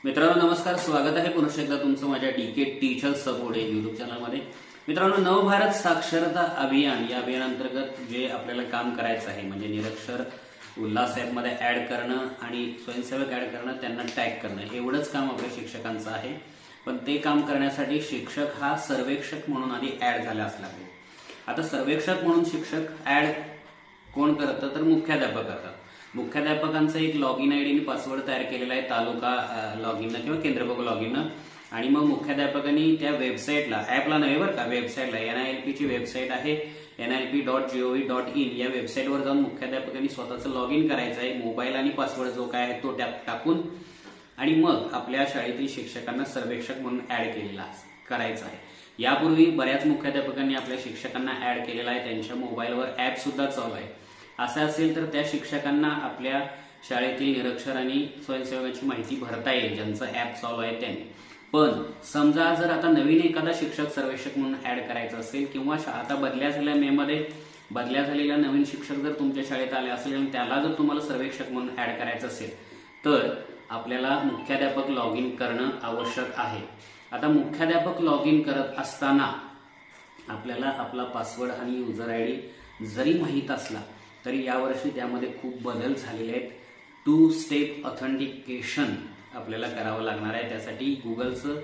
मित्रांनो नमस्कार, स्वागत आहे पुन्हा एकदा तुमचं माझ्या डीके टीचर सपोर्ट या युट्यूब चॅनलमध्ये। मित्रांनो, नवभारत साक्षरता अभियान या अभियानांतर्गत जे आपल्याला काम करायचं आहे म्हणजे निरक्षर उल्हास ॲपमध्ये ऍड करणं आणि स्वयंसेवक ऍड करणं, त्यांना टॅग करणं, एवढंच काम आपल्या शिक्षकांचं आहे। पण ते काम करण्यासाठी शिक्षक हा सर्वेक्षक म्हणून आधी ऍड झाला असला पाहिजे। आता सर्वेक्षक म्हणून शिक्षक ऍड कोण करतं तर मुख्याध्यापक करतात। मुख्याध्यापकांचा एक लॉगिन आयडी आणि पासवर्ड तयार केलेला आहे तालुका लॉगिन किंवा केंद्रप्रमुख लॉगिन, आणि मग मुख्याध्यापकांनी त्या वेबसाईटला, ॲपला नाही बरं का, वेबसाईटला NILP ची वेबसाईट आहे nilp.gov.in या वेबसाईटवर जाऊन मुख्याध्यापकांनी स्वतःचं लॉगिन करायचं आहे, मोबाईल आणि पासवर्ड जो काय आहे तो त्यात टाकून, आणि मग आपल्या शाळेतील शिक्षकांना सर्वेक्षक म्हणून ऍड केलेला करायचा आहे। यापूर्वी बऱ्याच मुख्याध्यापकांनी आपल्या शिक्षकांना ऍड केलेला आहे, त्यांच्या मोबाईलवर ॲप सुद्धा चालू आहे। असं असेल तर त्या शिक्षकांना आपल्या शाळेतील निरक्षर आणि स्वयंसेवकांची माहिती भरता येईल ज्यांचं ॲप चालू आहे त्यांनी। पण समजा जर आता नवीन एखादा शिक्षक सर्वेक्षक म्हणून ऍड करायचा असेल किंवा आता बदल्या झालेल्या मेमध्ये बदल्या झालेला नवीन शिक्षक जर तुमच्या शाळेत आले असेल आणि त्याला जर तुम्हाला सर्वेक्षक म्हणून ऍड करायचं असेल तर आपल्याला मुख्याध्यापक लॉगिन करणं आवश्यक आहे। आता मुख्याध्यापक लॉगिन करत असताना आपल्याला आपला पासवर्ड आणि युजर आयडी जरी माहीत असला तरी यावर्षी त्यामध्ये खूप बदल झालेले आहेत। 2 स्टेप ऑथेंटिकेशन आपल्याला करावं लागणार आहे। त्यासाठी गुगलचं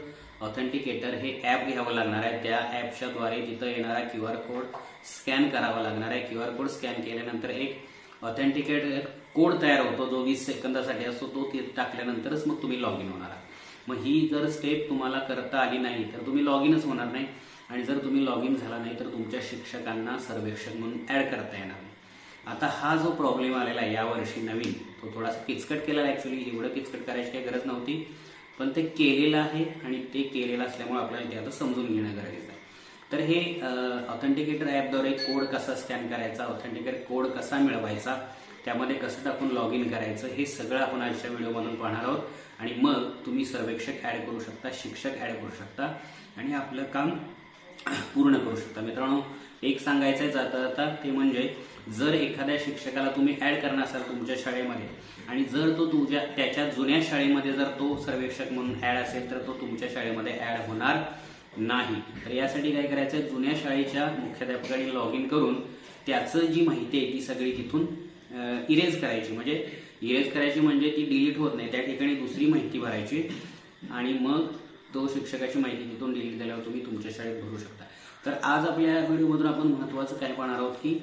ऑथेंटिकेटर हे ॲप घ्यावं लागणार आहे। त्या ॲपच्या द्वारे तिथं येणारा QR कोड स्कॅन करावा लागणार आहे। QR कोड स्कॅन केल्यानंतर एक ऑथेंटिकेटर कोड तयार होतो जो 20 सेकंदासाठी असतो, तो टाकल्यानंतरच मग तुम्ही लॉगिन होणार आहात। मग ही जर स्टेप तुम्हाला करता आली नाही तर तुम्ही लॉगिनच होणार नाही, आणि जर तुम्ही लॉगिन झाला नाही तर तुमच्या शिक्षकांना सर्वेक्षक म्हणून ऍड करता येणार नाही। आता हा जो प्रॉब्लेम आलेला आहे यावर्षी नवीन, तो थोडासा किचकट केला आहे। ऍक्च्युअली एवढं किचकट करायची काही गरज नव्हती, पण ते केलेलं आहे आणि ते केलेलं असल्यामुळे आपल्याला ते आता समजून घेणं गरजेचं आहे। तर हे ऑथेंटिकेटर ॲपद्वारे कोड कसा स्कॅन करायचा, ऑथेंटिकेटर कोड कसा मिळवायचा, त्यामध्ये कसं टाकून लॉगिन करायचं, हे सगळं आपण आजच्या व्हिडिओमधून पाहणार आहोत। आणि मग तुम्ही सर्वेक्षक ऍड करू शकता, शिक्षक ऍड करू शकता आणि आपलं काम पूर्ण करू शकता। मित्रांनो, एक सांगायचंय जाता ते म्हणजे जर एखाद्या शिक्षकाला तुम्ही ऍड करणार असाल तुमच्या शाळेमध्ये आणि जर तो त्याच्या जुन्या शाळेमध्ये जर तो सर्वेक्षक म्हणून ऍड असेल तर तो तुमच्या शाळेमध्ये ऍड होणार नाही। तर यासाठी काय करायचं, जुन्या शाळेच्या मुख्याध्यापकांनी लॉगिन करून त्याचं जी माहिती आहे ती सगळी तिथून इरेज करायची, म्हणजे ती डिलीट होत नाही, त्या ठिकाणी दुसरी माहिती भरायची आणि मग तो शिक्षकाची माहिती तिथून डिलीट झाल्यावर तुम्ही तुमच्या शाळेत भरू शकता। तर आज आपल्या व्हिडिओमधून आपण महत्त्वाचं काय पाहणार आहोत की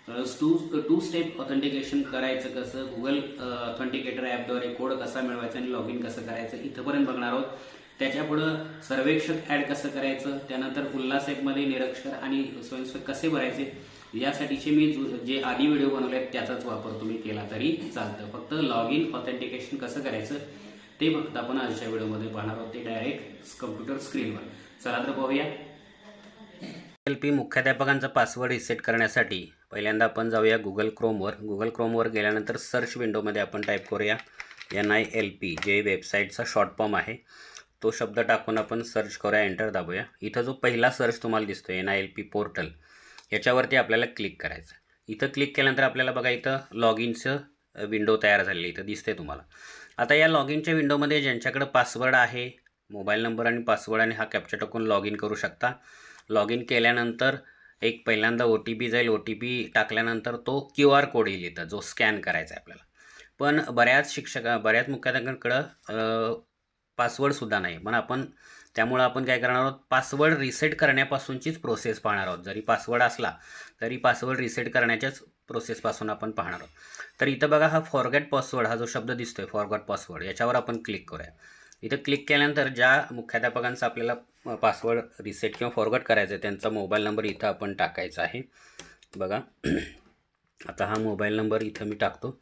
2 स्टेप ऑथेंटिकेशन करायचं कसं, गुगल ऑथेंटिकेटर ॲपद्वारे कोड कसा मिळवायचा आणि लॉगिन कसं करायचं इथंपर्यंत बघणार आहोत। त्याच्यापुढं सर्वेक्षक ऍड कसं करायचं, त्यानंतर उल्हास ॲपमध्ये निरक्षर आणि स्वयंसेवक कसे भरायचे, यासाठीचे मी जे आधी व्हिडिओ बनवले आहेत त्याचाच वापर तुम्ही केला तरी चालतं। फक्त लॉगिन ऑथेंटिकेशन कसं करायचं ते फक्त आपण आजच्या व्हिडिओमध्ये पाहणार आहोत, ते डायरेक्ट कम्प्युटर स्क्रीनवर। चला तर पाहूया। NILP मुख्याध्यापकांचा पासवर्ड रिसेट करण्यासाठी पहिल्यांदा आपण जाऊया गुगल क्रोमवर। गुगल क्रोमवर गेल्यानंतर सर्च विंडोमध्ये आपण टाईप करूया NILP, जे वेबसाईटचा शॉर्ट फॉर्म आहे, तो शब्द टाकून आपण सर्च करूया, एंटर दाबूया। इथं जो पहिला सर्च तुम्हाला दिसतोय NILP पोर्टल, याच्यावरती आपल्याला क्लिक करायचं। इथं क्लिक केल्यानंतर आपल्याला बघा इथं लॉगिनचं विंडो तयार झालेली इथं दिसते तुम्हाला। आता या लॉगिनच्या विंडोमध्ये ज्यांच्याकडे पासवर्ड आहे, मोबाईल नंबर आणि पासवर्ड आणि हा कॅप्चा टाकून लॉगिन करू शकता। लॉगिन केल्यानंतर एक पहिल्यांदा OTP जाईल, OTP टाकल्यानंतर तो QR कोड येईल इथं, जो स्कॅन करायचा आहे आपल्याला। पण बऱ्याच मुख्याध्यापकांकडं पासवर्डसुद्धा नाही, पण त्यामुळं आपण काय करणार आहोत, पासवर्ड रिसेट करण्यापासूनचीच प्रोसेस पाहणार आहोत। जरी पासवर्ड असला तरी पासवर्ड रिसेट करण्याच्याच प्रोसेसपासून आपण पाहणार आहोत। तर इथं बघा हा फॉरगेट पासवर्ड, हा जो शब्द दिसतोय फॉरगॉट पासवर्ड, याच्यावर आपण क्लिक करूया। इथं क्लिक केल्यानंतर ज्या मुख्याध्यापकांचा आपल्याला पासवर्ड रिसेट किंवा फॉरगॉट करायचा आहे त्यांचा मोबाईल नंबर इथं आपण टाकायचा आहे। बघा आता हा मोबाईल नंबर इथं मी टाकतो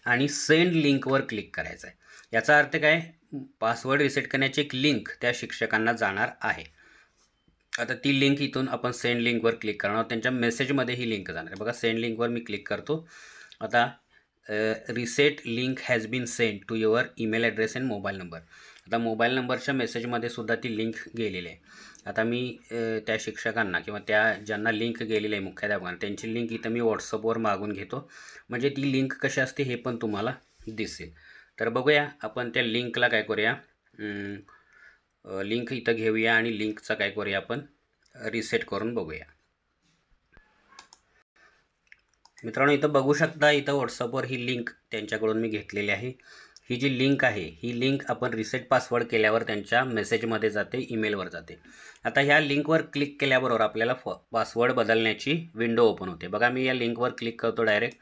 आणि सेंड लिंकवर क्लिक करायचा आहे। याचा अर्थ काय, पासवर्ड रिसेट करण्याची एक लिंक त्या शिक्षकांना जाणार आहे। आता ती लिंक इथून आपण सेंड लिंकवर क्लिक करणार, त्यांच्या मेसेजमध्ये ही लिंक जाणार आहे। बघा सेंड लिंकवर मी क्लिक करतो। आता reset link has been send to your email address and mobile number, आता मोबाईल नंबरच्या मेसेजमध्ये सुद्धा ती लिंक गेलेली आहे। आता मी त्या शिक्षकांना किंवा त्या ज्यांना लिंक गेलेली आहे मुख्याध्यापकांना, त्यांची लिंक इथं मी व्हॉट्सअपवर मागून घेतो, म्हणजे ती लिंक कशी असते हे पण तुम्हाला दिसेल। तर बघूया आपण त्या लिंकला काय करूया, लिंक इथं घेऊया आणि लिंकचा काय करूया आपण रिसेट करून बघूया. मित्रांनो, इथं बघू शकता, इथं व्हॉट्सअपवर ही लिंक त्यांच्याकडून मी घेतलेली आहे. ही जी लिंक आहे ही लिंक आपण रिसेट पासवर्ड केल्यावर त्यांच्या मेसेजमध्ये जाते, ईमेलवर जाते. आता ह्या लिंकवर क्लिक केल्याबरोबर आपल्याला पासवर्ड बदलण्याची विंडो ओपन होते. बघा, मी या लिंकवर क्लिक करतो. डायरेक्ट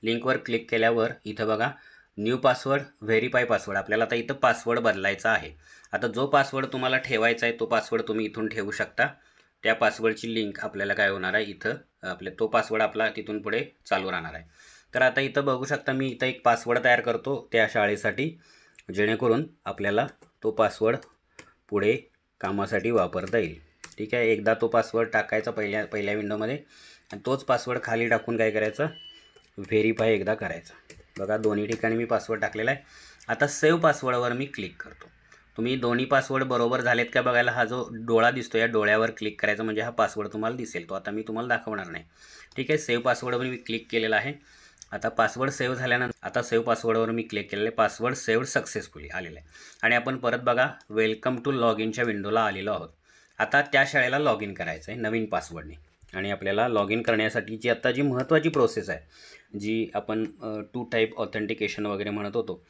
लिंकवर क्लिक केल्यावर इथं बघा न्यू पासवर्ड, व्हेरीफाय पासवर्ड. आपल्याला आता इथं पासवर्ड बदलायचा आहे. आता जो पासवर्ड तुम्हाला ठेवायचा आहे तो पासवर्ड तुम्ही इथून ठेवू शकता. त्या पासवर्डची लिंक आपल्याला काय होणार आहे, इथं तो पासवर्ड आपला तिथून पुढे चालू राहणार आहे. तर आता इथं बघू शकता, मी इथं एक पासवर्ड तयार करतो त्या शाळेसाठी, जेणेकरून आपल्याला तो पासवर्ड पुढे कामासाठी वापरता येईल. ठीक आहे, एकदा तो पासवर्ड टाकायचा पहिल्या विंडोमध्ये आणि तोच पासवर्ड खाली टाकून काय करायचं, व्हेरीफाय एकदा करायचं. बघा, दोन्ही ठिकाणी मी पासवर्ड टाकलेला आहे. आता सेव्ह पासवर्डवर मी क्लिक करतो. तुम्ही दोन्ही पासवर्ड बरोबर झालेत का बघायला हा जो डोळा दिसतो या डोळ्यावर क्लिक करायचं, म्हणजे हा पासवर्ड तुम्हाला दिसेल. तो आता मी तुम्हाला दाखवणार नाही. ठीक आहे, सेव्ह पासवर्डवर मी क्लिक केलेला आहे. आता पासवर्ड सेव्ह झाल्यानंतर आता सेव्ह पासवर्डवर मी क्लिक केलेलं आहे. पासवर्ड सेव्ह सक्सेसफुली आलेलं आहे आणि आपण परत बघा वेलकम टू लॉग इनच्या विंडोला आलेलो आहोत. आता त्या शाळेला लॉग इन करायचं आहे नवीन पासवर्डने आणि आपल्याला लॉग इन करण्यासाठीची आता जी महत्त्वाची प्रोसेस आहे, जी आपण 2 टाईप ऑथेंटिकेशन वगैरे म्हणत होतो,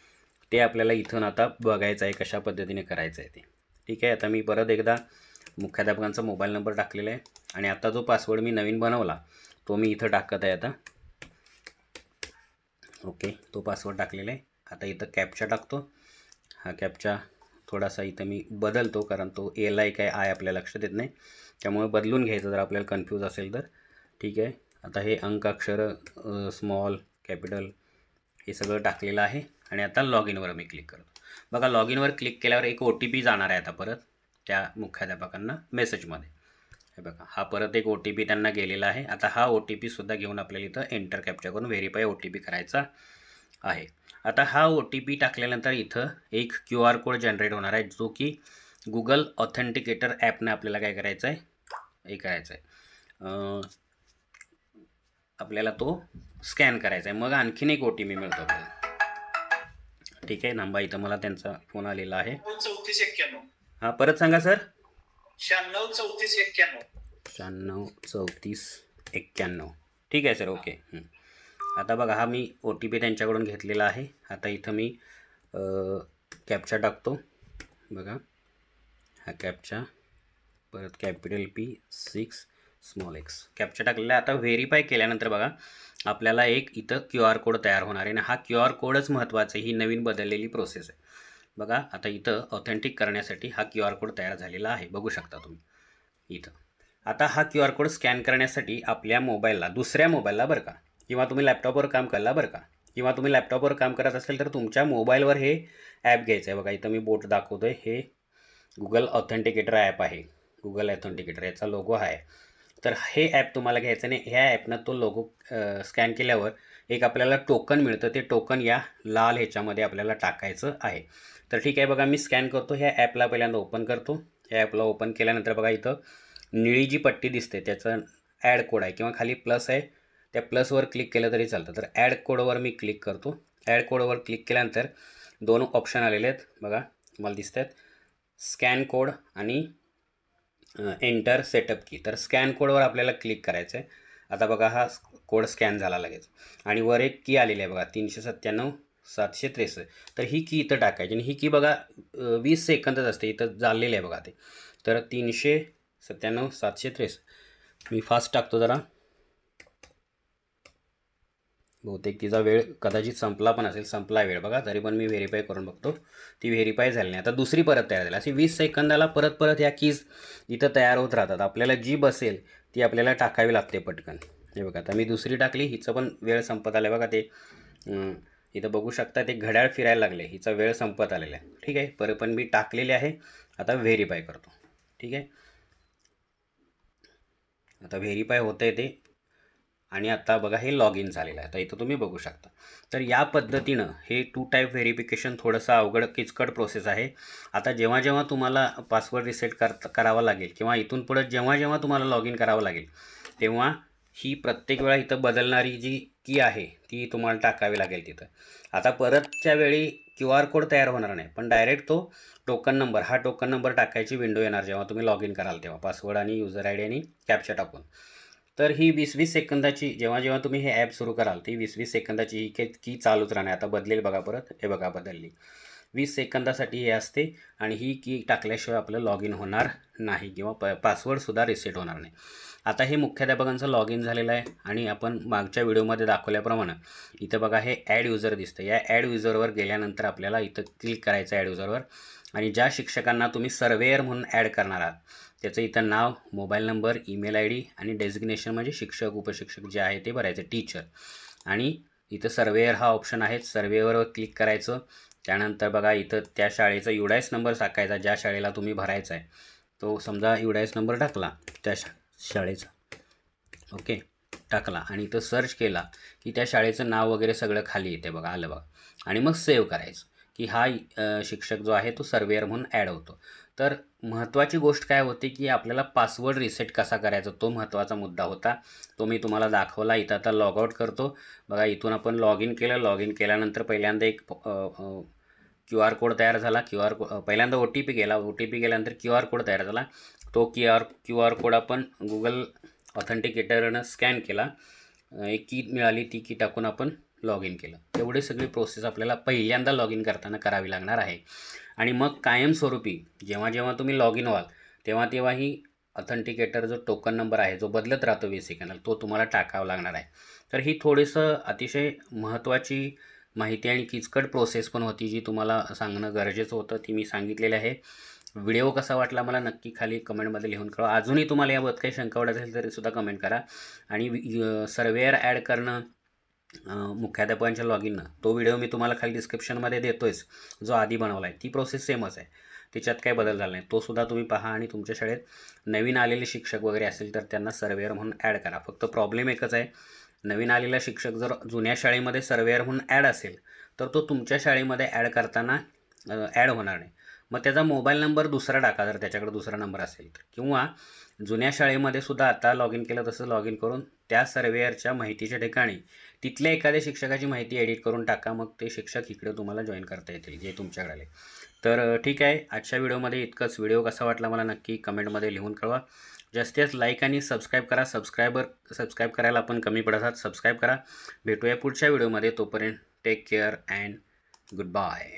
ते आपल्याला इथून आता बघायचं आहे कशा पद्धतीने करायचं आहे ते. ठीक आहे, आता मी परत एकदा मुख्याध्यापकांचा मोबाईल नंबर टाकलेला आहे आणि आता जो पासवर्ड मी नवीन बनवला तो मी इथं टाकत आहे. आता ओके, तो पासवर्ड टाकलेला आहे. आता इथं कॅप्चा टाकतो. हा कॅप्चा थोडासा इथं मी बदलतो, कारण तो एल काय आय आपल्या लक्षात येत नाही, त्यामुळे बदलून घ्यायचं जर आपल्याला कन्फ्यूज असेल तर. ठीक आहे, आता हे अंक अक्षर स्मॉल कॅपिटल हे सगळं टाकलेलं आहे आणि आता लॉग इनवर मी क्लिक करतो. बघा, लॉग इनवर क्लिक केल्यावर एक OTP जाणार आहे आता परत त्या मुख्याध्यापकांना मेसेजमध्ये. हे बघा, हा परत एक OTP त्यांना गेलेला आहे. आता हा OTP सुद्धा घेऊन आपल्याला इथं एंटर कॅप्चा करून व्हेरीफाय OTP करायचा आहे. आता हा OTP टाकल्यानंतर इथं एक QR कोड जनरेट होणार आहे, जो की गुगल ऑथेंटिकेटर ॲपने आपल्याला काय करायचं आहे, हे करायचं आहे, आपल्याला तो स्कॅन करायचा आहे. मग आणखीन एक OTP मिळतो आपल्याला. ठीक आहे, नांबा इथं मला त्यांचा फोन आलेला आहे. 3491. हां, परत सांगा सर. 96 3491. 96 ठीक आहे सर, ओके. आता बघा, हा मी OTP त्यांच्याकडून घेतलेला आहे. आता इथं मी कॅप्चा टाकतो. बघा, हा कॅप्चा परत capital P6 small x captcha टाकलेला आहे. आता व्हेरीफाय केल्यानंतर बघा आपल्याला एक इथं QR कोड तयार होणार आहे आणि हा QR कोडच महत्त्वाचं आहे. ही नवीन बदललेली प्रोसेस आहे. बघा, आता इथं ऑथेंटिक करण्यासाठी हा QR कोड तयार झालेला आहे, बघू शकता तुम्ही इथं. आता हा QR कोड स्कॅन करण्यासाठी आपल्या मोबाईलला, दुसऱ्या मोबाईलला बरं का, किंवा तुम्ही लॅपटॉपवर काम करला बरं का, किंवा तुम्ही लॅपटॉपवर काम करत असेल तर तुमच्या मोबाईलवर हे ॲप घ्यायचं आहे. बघा, इथं मी बोट दाखवतो आहे, हे गुगल ऑथेंटिकेटर ॲप आहे. गुगल ऑथेंटिकेटर याचा लोगो आहे. तर हे ॲप तुम्हाला घ्यायचं नाही. ह्या ॲपनं तो लोगो स्कॅन केल्यावर एक आपल्याला टोकन मिळतं. ते टोकन या लाल ह्याच्यामध्ये आपल्याला टाकायचं आहे. तर ठीक आहे, बघा, मी स्कॅन करतो. ह्या ॲपला पहिल्यांदा ओपन करतो. ह्या ॲपला ओपन केल्यानंतर बघा इथं निळी जी पट्टी दिसते त्याचं ॲड कोड आहे किंवा खाली प्लस आहे, त्या प्लसवर क्लिक केलं तरी चालतं. तर ॲड कोडवर मी क्लिक करतो. ॲड कोडवर क्लिक केल्यानंतर 2 ऑप्शन आलेले आहेत, बघा तुम्हाला दिसत आहेत, स्कॅन कोड आणि एंटर सेटअप की. तर स्कॅन कोडवर आपल्याला क्लिक करायचं आहे. आता बघा, हा कोड स्कॅन झाला लगेच आणि वर एक की आलेली आहे बघा, 397 763. तर ही की इथं टाकायची आणि ही की बघा 20 सेकंदच असते. इथं झालेलं आहे बघा ते. तर 397 763 मी फास्ट टाकतो जरा, बहुतेक तिचा वेळ कदाचित संपला पण असेल. संपला वेळ बघा, तरी पण मी व्हेरीफाय करून बघतो. ती व्हेरीफाय झाली नाही. आता दुसरी परत तयार झाली. अशी 20 सेकंदाला परत ह्या कीज इथं तयार होत राहतात. आपल्याला जी बसेल ती आपल्याला टाकावी लागते पटकन. हे बघा, आता मी दुसरी टाकली, हिचं पण वेळ संपत आलं बघा. ते इथं बघू शकता ते घड्याळ फिरायला लागले, हिचा वेळ संपत आलेला आहे. ठीक आहे, परत पण मी टाकलेली आहे. आता व्हेरीफाय करतो. ठीक आहे, आता व्हेरीफाय होतं आहे ते आणि आता बघा हे लॉग इन झालेलं आहे. आता इथं तुम्ही बघू शकता. तर या पद्धतीनं हे 2 टाईप व्हेरिफिकेशन थोडंसं अवघड किचकट प्रोसेस आहे. आता जेव्हा तुम्हाला पासवर्ड रिसेट करावा लागेल किंवा इथून पुढं जेव्हा तुम्हाला लॉग इन करावं लागेल, तेव्हा ही प्रत्येक वेळा इथं बदलणारी जी की आहे ती तुम्हाला टाकावी लागेल तिथं. आता परतच्या वेळी QR कोड तयार होणार नाही, पण डायरेक्ट तो टोकन नंबर, हा टोकन नंबर टाकायची विंडो येणार जेव्हा तुम्ही लॉग इन कराल तेव्हा, पासवर्ड आणि युजर आय डी आणि कॅप्चा टाकून. तर ही 20-20 सेकंदाची, जेव्हा जेव्हा तुम्ही हे ॲप सुरू कराल ती 20-20 सेकंदाची ही की चालूच राहणार. आता बदलेल बघा परत, हे बघा बदलली. 20 सेकंदासाठी हे असते आणि ही की टाकल्याशिवाय आपलं लॉग इन होणार नाही किंवा पासवर्डसुद्धा रिसेट होणार नाही. आता हे मुख्याध्यापकांचं लॉग इन झालेलं आहे आणि आपण मागच्या व्हिडिओमध्ये दाखवल्याप्रमाणे इथं बघा हे ॲड युजर दिसतं. या ॲड युजरवर गेल्यानंतर आपल्याला इथं क्लिक करायचं ॲड युजरवर आणि ज्या शिक्षकांना तुम्ही सर्वेअर म्हणून ॲड करणार आहात त्याचं इथं नाव, mobile number, email I D आणि डेझिग्नेशन म्हणजे शिक्षक, उपशिक्षक जे आहे ते भरायचं, टीचर. आणि इथं सर्वेअर हा ऑप्शन आहे, सर्वेअरवर क्लिक करायचं. त्यानंतर बघा इथं त्या शाळेचा युडायस नंबर टाकायचा ज्या शाळेला तुम्ही भरायचा आहे. तो समजा युडायस नंबर टाकला त्या शाळेचा, ओके, टाकला आणि इथं सर्च केला की त्या शाळेचं नाव वगैरे सगळं खाली येते बघा, आलं बघा. आणि मग सेव्ह करायचं की हा शिक्षक जो आहे तो सर्वेअर म्हणून ॲड होतो. तर महत्त्वाची गोष्ट काय होती की आपल्याला पासवर्ड रिसेट कसा करायचा, तो महत्त्वाचा मुद्दा होता. तो मी तुम्हाला दाखवला. इथं आता लॉग आउट करतो बघा. इथून आपण लॉग इन केलं. लॉग इन केल्यानंतर पहिल्यांदा एक QR कोड तयार झाला. पहिल्यांदा OTP गेला. OTP गेल्यानंतर QR कोड तयार झाला. तो QR कोड आपण गुगल ऑथेंटिकेटरनं स्कॅन केला. एक की मिळाली, ती की टाकून आपण लॉग इन केलं. एवढी सगळी प्रोसेस आपल्याला पहिल्यांदा लॉग इन करताना करावी लागणार आहे. आणि मग कायमस्वरूपी जेव्हा जेव्हा तुम्ही लॉग इन व्हाल तेव्हा तेव्हा ही ऑथेंटिकेटर जो टोकन नंबर आहे जो बदलत राहतो 20 सेकंदाला, तो तुम्हाला टाकावा लागणार आहे. तर ही थोडंसं अतिशय महत्त्वाची माहिती आणि किचकट प्रोसेस पण होती जी तुम्हाला सांगणं गरजेचं होतं, ती मी सांगितलेली आहे. व्हिडिओ कसा वाटला मला नक्की खाली कमेंटमध्ये लिहून कळवा. अजूनही तुम्हाला याबाबत काही शंका वाटत असेल तरीसुद्धा कमेंट करा. आणि सर्वेअर ॲड करणं मुख्याध्यापकांच्या लॉग इननं, तो व्हिडिओ मी तुम्हाला खाली डिस्क्रिप्शनमध्ये देतोयच, जो आधी बनवला आहे. ती प्रोसेस सेमच आहे, त्याच्यात काही बदल झाला नाही. तो सुद्धा तुम्ही पहा आणि तुमच्या शाळेत नवीन आलेले शिक्षक वगैरे असेल तर त्यांना सर्वेअर म्हणून ॲड करा. फक्त प्रॉब्लेम एकच आहे, नवीन आलेला शिक्षक जर जुन्या शाळेमध्ये सर्वेअर म्हणून ॲड असेल तर तो तुमच्या शाळेमध्ये ॲड करताना ॲड होणार नाही. मग त्याचा मोबाईल नंबर दुसरा टाका जर त्याच्याकडे दुसरा नंबर असेल तर, किंवा जुन्या शाळेमध्ये सुद्धा आता लॉग इन केलं तसं लॉग इन करून त्या सर्वेअरच्या माहितीच्या ठिकाणी तिथल्या एखाद्या शिक्षकाची माहिती एडिट करून टाका. मग ते शिक्षक इकडे तुम्हाला जॉईन करता येतील जे तुमच्याकडे आले. तर ठीक आहे, आजच्या व्हिडिओमध्ये इतकंच. व्हिडिओ कसा वाटला मला नक्की कमेंटमध्ये लिहून कळवा. जास्तीत जास्त लाईक आणि सबस्क्राईब करा. सबस्क्राईब करायला आपण कमी पडत आहात, सबस्क्राईब करा. भेटूया पुढच्या व्हिडिओमध्ये. तोपर्यंत take care and good bye.